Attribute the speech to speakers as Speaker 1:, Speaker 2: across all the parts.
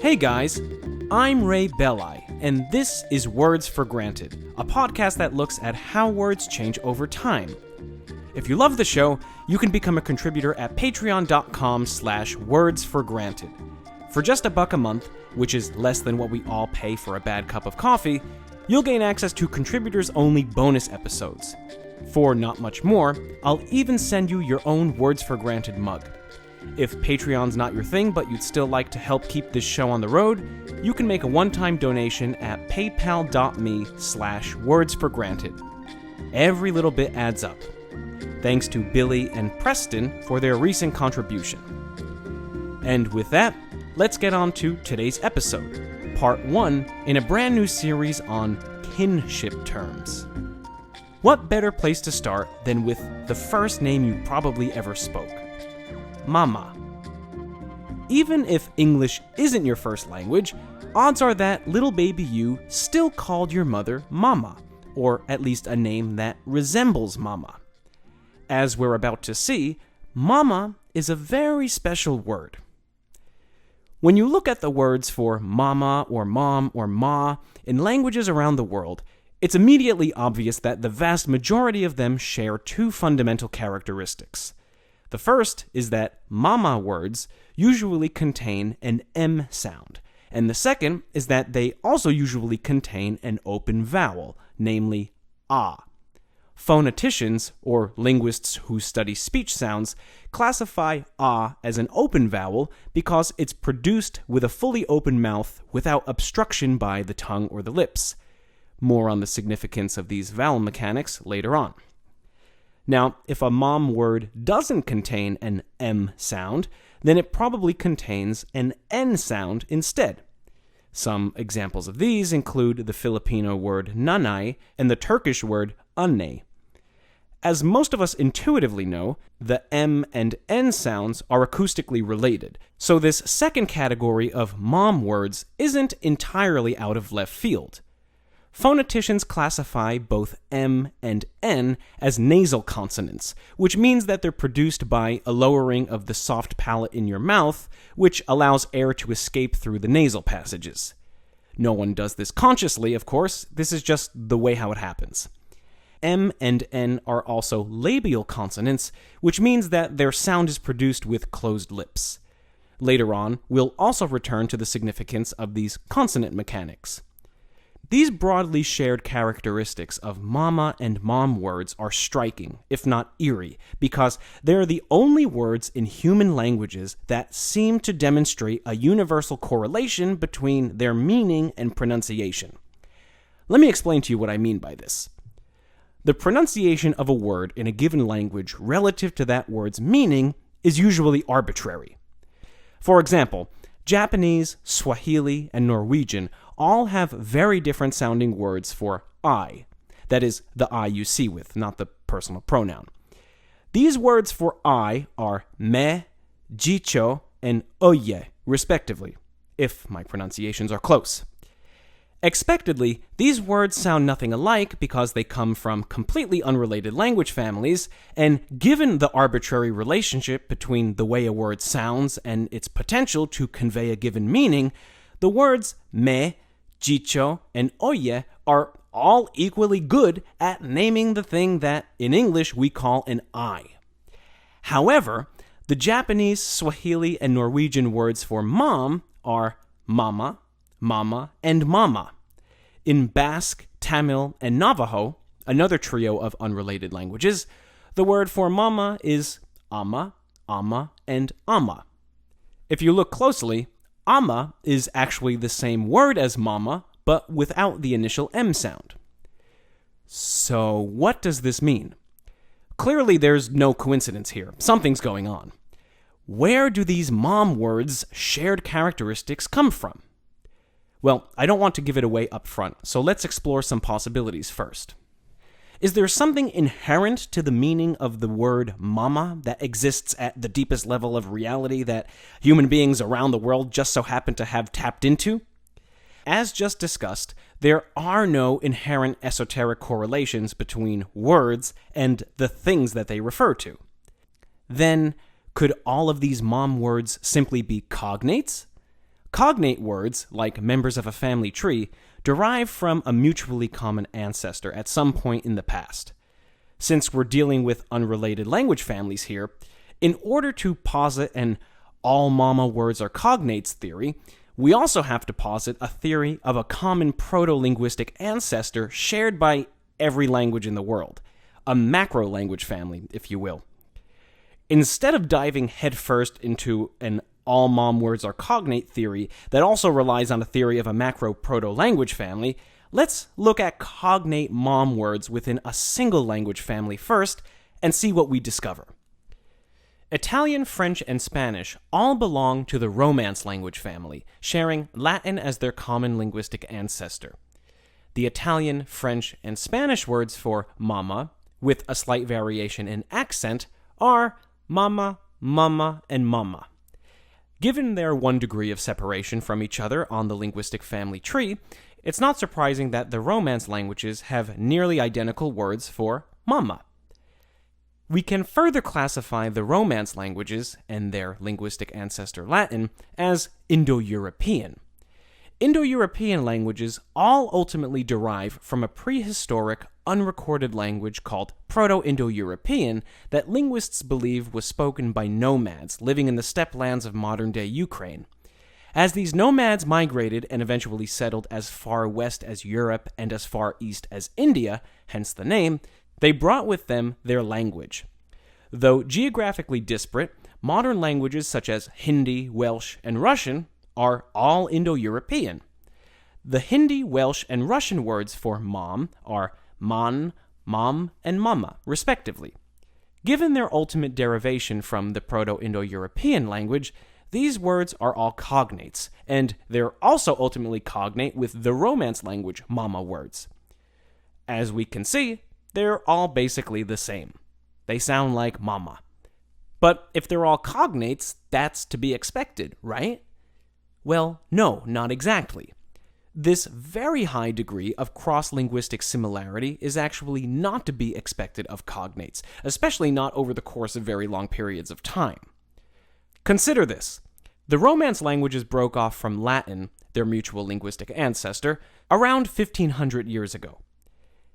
Speaker 1: Hey guys, I'm Ray Belli, and this is Words for Granted, a podcast that looks at how words change over time. If you love the show, you can become a contributor at patreon.com/wordsforgranted. For just $1 a month, which is less than what we all pay for a bad cup of coffee, you'll gain access to contributors-only bonus episodes. For not much more, I'll even send you your own Words for Granted mug. If Patreon's not your thing, but you'd still like to help keep this show on the road, you can make a one-time donation at paypal.me/wordsforgranted. Every little bit adds up. Thanks to Billy and Preston for their recent contribution. And with that, let's get on to today's episode, part 1 in a brand new series on kinship terms. What better place to start than with the first name you probably ever spoke? Mama. Even if English isn't your first language, odds are that little baby you still called your mother Mama, or at least a name that resembles Mama. As we're about to see, Mama is a very special word. When you look at the words for Mama or Mom or Ma in languages around the world, it's immediately obvious that the vast majority of them share two fundamental characteristics. The first is that Mama words usually contain an M sound, and the second is that they also usually contain an open vowel, namely Ah. Phoneticians, or linguists who study speech sounds, classify Ah as an open vowel because it's produced with a fully open mouth without obstruction by the tongue or the lips. More on the significance of these vowel mechanics later on. Now, if a mom word doesn't contain an M sound, then it probably contains an N sound instead. Some examples of these include the Filipino word nanay and the Turkish word anne. As most of us intuitively know, the M and N sounds are acoustically related, so this second category of mom words isn't entirely out of left field. Phoneticians classify both M and N as nasal consonants, which means that they're produced by a lowering of the soft palate in your mouth, which allows air to escape through the nasal passages. No one does this consciously, of course, this is just the way how it happens. M and N are also labial consonants, which means that their sound is produced with closed lips. Later on, we'll also return to the significance of these consonant mechanics. These broadly shared characteristics of mama and mom words are striking, if not eerie, because they're the only words in human languages that seem to demonstrate a universal correlation between their meaning and pronunciation. Let me explain to you what I mean by this. The pronunciation of a word in a given language relative to that word's meaning is usually arbitrary. For example, Japanese, Swahili, and Norwegian all have very different sounding words for I. That is, the I you see with, not the personal pronoun. These words for I are me, jicho, and oye, respectively, if my pronunciations are close. Expectedly, these words sound nothing alike because they come from completely unrelated language families, and given the arbitrary relationship between the way a word sounds and its potential to convey a given meaning, the words me, jicho, and oye are all equally good at naming the thing that, in English, we call an I. However, the Japanese, Swahili, and Norwegian words for mom are mama, mama, and mama. In Basque, Tamil, and Navajo, another trio of unrelated languages, the word for mama is ama, ama, and ama. If you look closely, ama is actually the same word as mama, but without the initial M sound. So what does this mean? Clearly there's no coincidence here. Something's going on. Where do these mom words' shared characteristics come from? Well, I don't want to give it away up front, so let's explore some possibilities first. Is there something inherent to the meaning of the word mama that exists at the deepest level of reality that human beings around the world just so happen to have tapped into? As just discussed, there are no inherent esoteric correlations between words and the things that they refer to. Then, could all of these mom words simply be cognates? Cognate words, like members of a family tree, derive from a mutually common ancestor at some point in the past. Since we're dealing with unrelated language families here, in order to posit an all mama words are cognates theory, we also have to posit a theory of a common proto-linguistic ancestor shared by every language in the world, a macro-language family, if you will. Instead of diving headfirst into an all mom words are cognate theory that also relies on a theory of a macro proto-language family, let's look at cognate mom words within a single language family first and see what we discover. Italian, French, and Spanish all belong to the Romance language family, sharing Latin as their common linguistic ancestor. The Italian, French, and Spanish words for mama, with a slight variation in accent, are mama, mama, and mama. Given their one degree of separation from each other on the linguistic family tree, it's not surprising that the Romance languages have nearly identical words for mama. We can further classify the Romance languages and their linguistic ancestor Latin as Indo-European. Indo-European languages all ultimately derive from a prehistoric, unrecorded language called Proto-Indo-European that linguists believe was spoken by nomads living in the steppe lands of modern-day Ukraine. As these nomads migrated and eventually settled as far west as Europe and as far east as India, hence the name, they brought with them their language. Though geographically disparate, modern languages such as Hindi, Welsh, and Russian are all Indo-European. The Hindi, Welsh, and Russian words for mom are man, mom, and mama, respectively. Given their ultimate derivation from the Proto-Indo-European language, these words are all cognates, and they're also ultimately cognate with the Romance language mama words. As we can see, they're all basically the same. They sound like mama. But if they're all cognates, that's to be expected, right? Well, no, not exactly. This very high degree of cross-linguistic similarity is actually not to be expected of cognates, especially not over the course of very long periods of time. Consider this. The Romance languages broke off from Latin, their mutual linguistic ancestor, around 1500 years ago.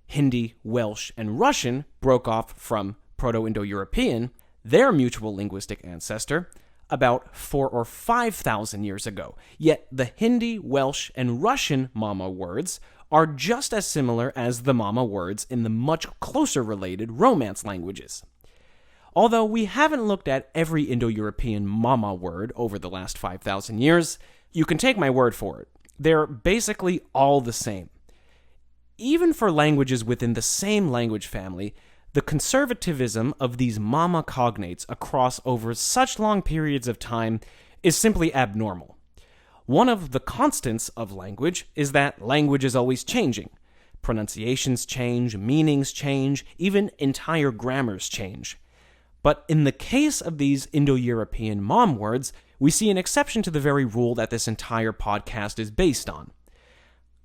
Speaker 1: Hindi, Welsh, and Russian broke off from Proto-Indo-European, their mutual linguistic ancestor, about 4,000 or 5,000 years ago. Yet the Hindi, Welsh, and Russian mama words are just as similar as the mama words in the much closer related Romance languages. Although we haven't looked at every Indo-European mama word over the last 5,000 years, you can take my word for it. They're basically all the same. Even for languages within the same language family, the conservatism of these mama cognates across over such long periods of time is simply abnormal. One of the constants of language is that language is always changing. Pronunciations change, meanings change, even entire grammars change. But in the case of these Indo-European mom words, we see an exception to the very rule that this entire podcast is based on.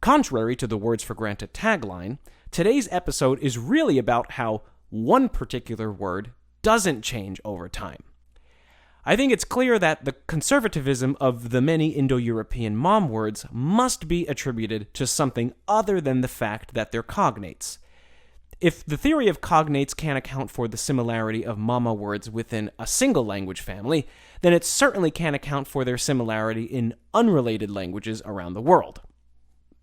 Speaker 1: Contrary to the Words for Granted tagline, today's episode is really about how one particular word doesn't change over time. I think it's clear that the conservatism of the many Indo-European mom words must be attributed to something other than the fact that they're cognates. If the theory of cognates can't account for the similarity of mama words within a single language family, then it certainly can't account for their similarity in unrelated languages around the world.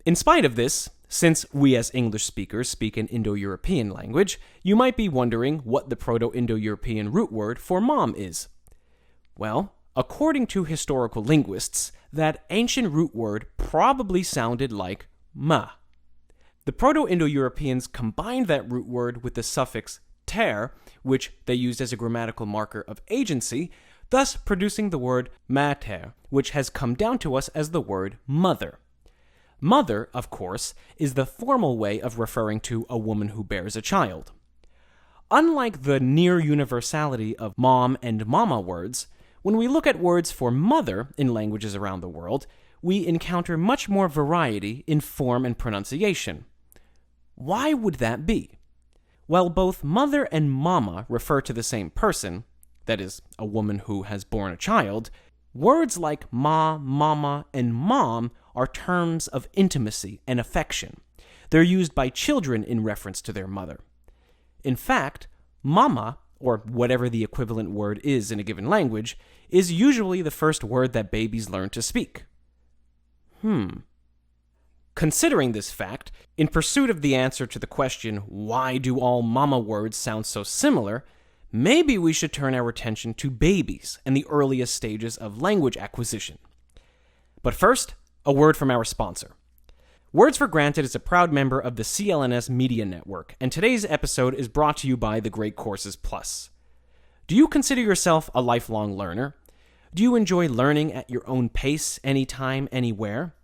Speaker 1: In spite of this, since we as English speakers speak an Indo-European language, you might be wondering what the Proto-Indo-European root word for mom is. Well, according to historical linguists, that ancient root word probably sounded like ma. The Proto-Indo-Europeans combined that root word with the suffix ter, which they used as a grammatical marker of agency, thus producing the word mater, which has come down to us as the word mother. Mother, of course, is the formal way of referring to a woman who bears a child. Unlike the near universality of mom and mama words, when we look at words for mother in languages around the world, we encounter much more variety in form and pronunciation. Why would that be? While both mother and mama refer to the same person, that is, a woman who has born a child, Words like ma, mama, and mom are terms of intimacy and affection. They're used by children in reference to their mother. In fact, mama, or whatever the equivalent word is in a given language, is usually the first word that babies learn to speak. Considering this fact, in pursuit of the answer to the question, why do all mama words sound so similar, maybe we should turn our attention to babies and the earliest stages of language acquisition. But first, a word from our sponsor. Words for Granted is a proud member of the CLNS Media Network, and today's episode is brought to you by the Great Courses Plus. Do you consider yourself a lifelong learner? Do you enjoy learning at your own pace, anytime, anywhere?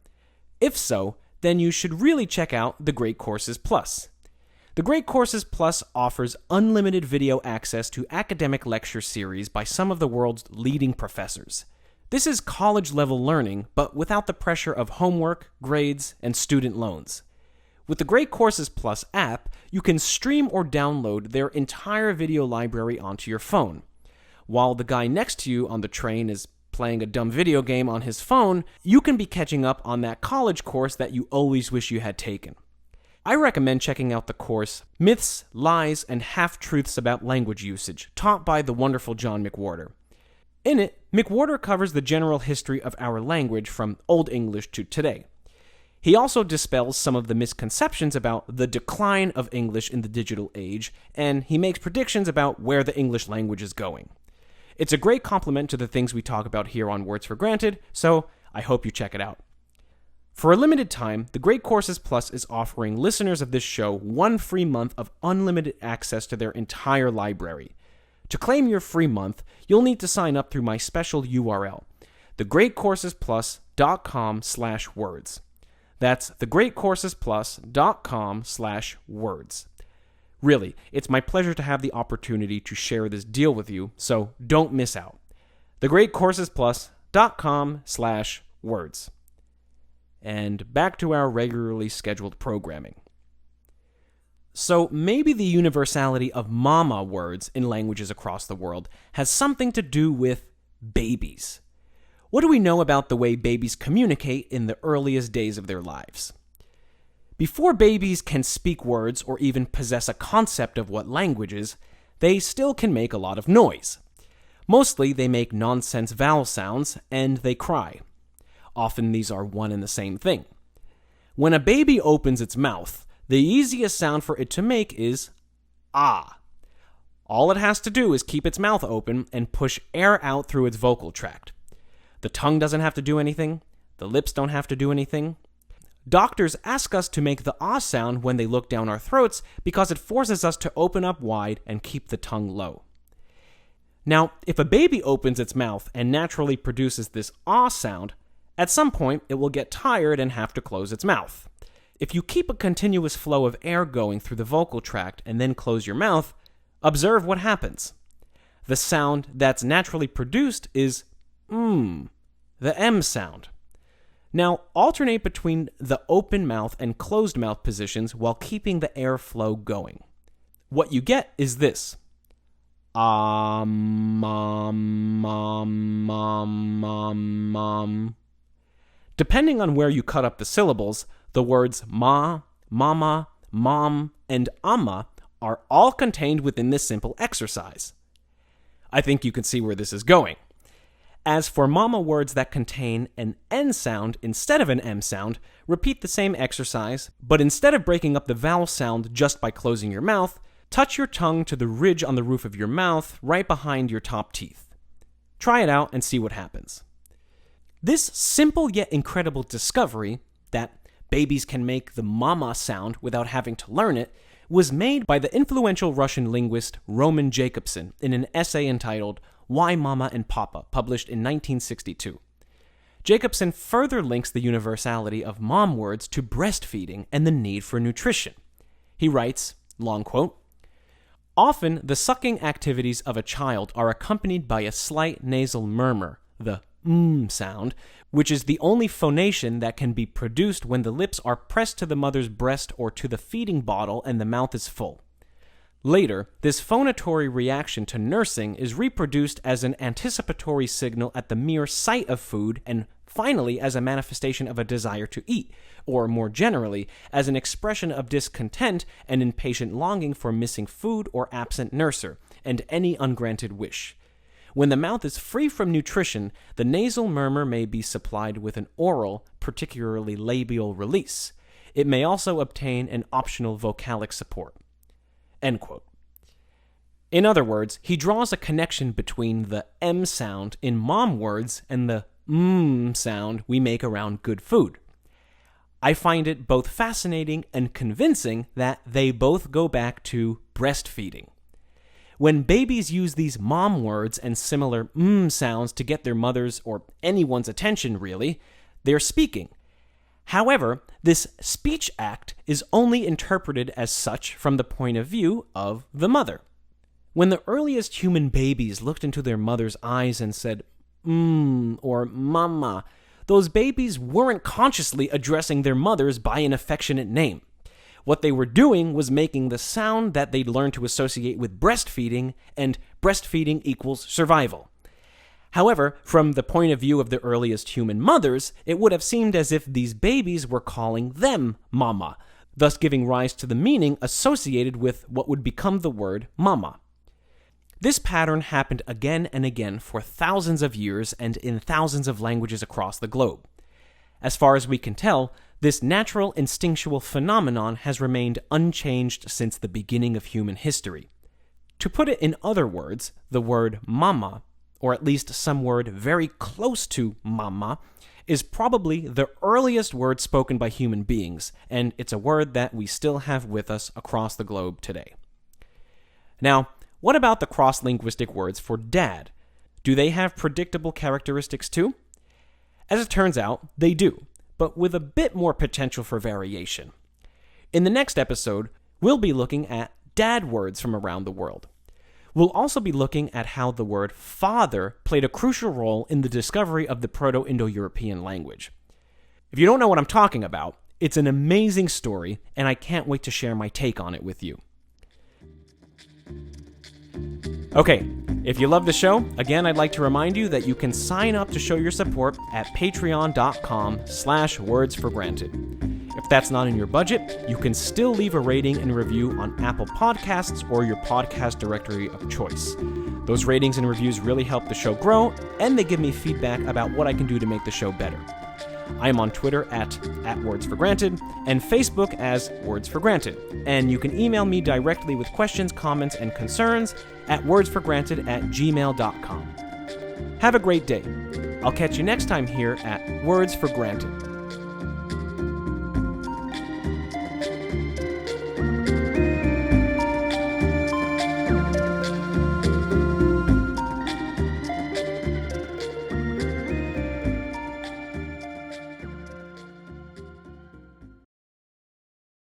Speaker 1: If so, then you should really check out the Great Courses Plus. The Great Courses Plus offers unlimited video access to academic lecture series by some of the world's leading professors. This is college-level learning, but without the pressure of homework, grades, and student loans. With the Great Courses Plus app, you can stream or download their entire video library onto your phone. While the guy next to you on the train is playing a dumb video game on his phone, you can be catching up on that college course that you always wish you had taken. I recommend checking out the course Myths, Lies, and Half-Truths About Language Usage, taught by the wonderful John McWhorter. In it, McWhorter covers the general history of our language from Old English to today. He also dispels some of the misconceptions about the decline of English in the digital age, and he makes predictions about where the English language is going. It's a great complement to the things we talk about here on Words for Granted, so I hope you check it out. For a limited time, the Great Courses Plus is offering listeners of this show 1 free month of unlimited access to their entire library. To claim your free month, you'll need to sign up through my special URL, thegreatcoursesplus.com/words. That's thegreatcoursesplus.com/words. Really, it's my pleasure to have the opportunity to share this deal with you, so don't miss out. thegreatcoursesplus.com/words. And back to our regularly scheduled programming. So maybe the universality of mama words in languages across the world has something to do with babies. What do we know about the way babies communicate in the earliest days of their lives? Before babies can speak words or even possess a concept of what language is, they still can make a lot of noise. Mostly they make nonsense vowel sounds and they cry. Often these are one and the same thing. When a baby opens its mouth, the easiest sound for it to make is ah. All it has to do is keep its mouth open and push air out through its vocal tract. The tongue doesn't have to do anything. The lips don't have to do anything. Doctors ask us to make the ah sound when they look down our throats because it forces us to open up wide and keep the tongue low. Now, if a baby opens its mouth and naturally produces this ah sound, at some point it will get tired and have to close its mouth. If you keep a continuous flow of air going through the vocal tract and then close your mouth, observe what happens. The sound that's naturally produced is the M sound. Now, alternate between the open mouth and closed mouth positions while keeping the airflow going. What you get is this. Depending on where you cut up the syllables, the words ma, mama, mom, and amma are all contained within this simple exercise. I think you can see where this is going. As for mama words that contain an N sound instead of an M sound, repeat the same exercise, but instead of breaking up the vowel sound just by closing your mouth, touch your tongue to the ridge on the roof of your mouth right behind your top teeth. Try it out and see what happens. This simple yet incredible discovery that babies can make the mama sound without having to learn it was made by the influential Russian linguist Roman Jakobson in an essay entitled Why Mama and Papa, published in 1962. Jakobson further links the universality of mom words to breastfeeding and the need for nutrition. He writes, long quote, "Often the sucking activities of a child are accompanied by a slight nasal murmur, the sound, which is the only phonation that can be produced when the lips are pressed to the mother's breast or to the feeding bottle and the mouth is full. Later, this phonatory reaction to nursing is reproduced as an anticipatory signal at the mere sight of food and finally as a manifestation of a desire to eat, or more generally, as an expression of discontent and impatient longing for missing food or absent nurser, and any ungranted wish. When the mouth is free from nutrition, the nasal murmur may be supplied with an oral, particularly labial release. It may also obtain an optional vocalic support. End quote. In other words, he draws a connection between the M sound in mom words and the sound we make around good food. I find it both fascinating and convincing that they both go back to breastfeeding. When babies use these mom words and similar sounds to get their mother's or anyone's attention, really, they're speaking. However, this speech act is only interpreted as such from the point of view of the mother. When the earliest human babies looked into their mother's eyes and said, or mama, those babies weren't consciously addressing their mothers by an affectionate name. What they were doing was making the sound that they'd learned to associate with breastfeeding, and breastfeeding equals survival. However, from the point of view of the earliest human mothers, it would have seemed as if these babies were calling them mama, thus giving rise to the meaning associated with what would become the word mama. This pattern happened again and again for thousands of years and in thousands of languages across the globe. As far as we can tell, this natural instinctual phenomenon has remained unchanged since the beginning of human history. To put it in other words, the word mama, or at least some word very close to mama, is probably the earliest word spoken by human beings, and it's a word that we still have with us across the globe today. Now, what about the cross-linguistic words for dad? Do they have predictable characteristics too? As it turns out, they do, but with a bit more potential for variation. In the next episode, we'll be looking at dad words from around the world. We'll also be looking at how the word father played a crucial role in the discovery of the Proto-Indo-European language. If you don't know what I'm talking about, it's an amazing story, and I can't wait to share my take on it with you. Okay, if you love the show, again, I'd like to remind you that you can sign up to show your support at patreon.com/wordsforgranted. If that's not in your budget, you can still leave a rating and review on Apple Podcasts or your podcast directory of choice. Those ratings and reviews really help the show grow, and they give me feedback about what I can do to make the show better. I am on Twitter at @WordsForGranted and Facebook as Words for Granted, and you can email me directly with questions, comments, and concerns at wordsforgranted@gmail.com. Have a great day. I'll catch you next time here at Words for Granted.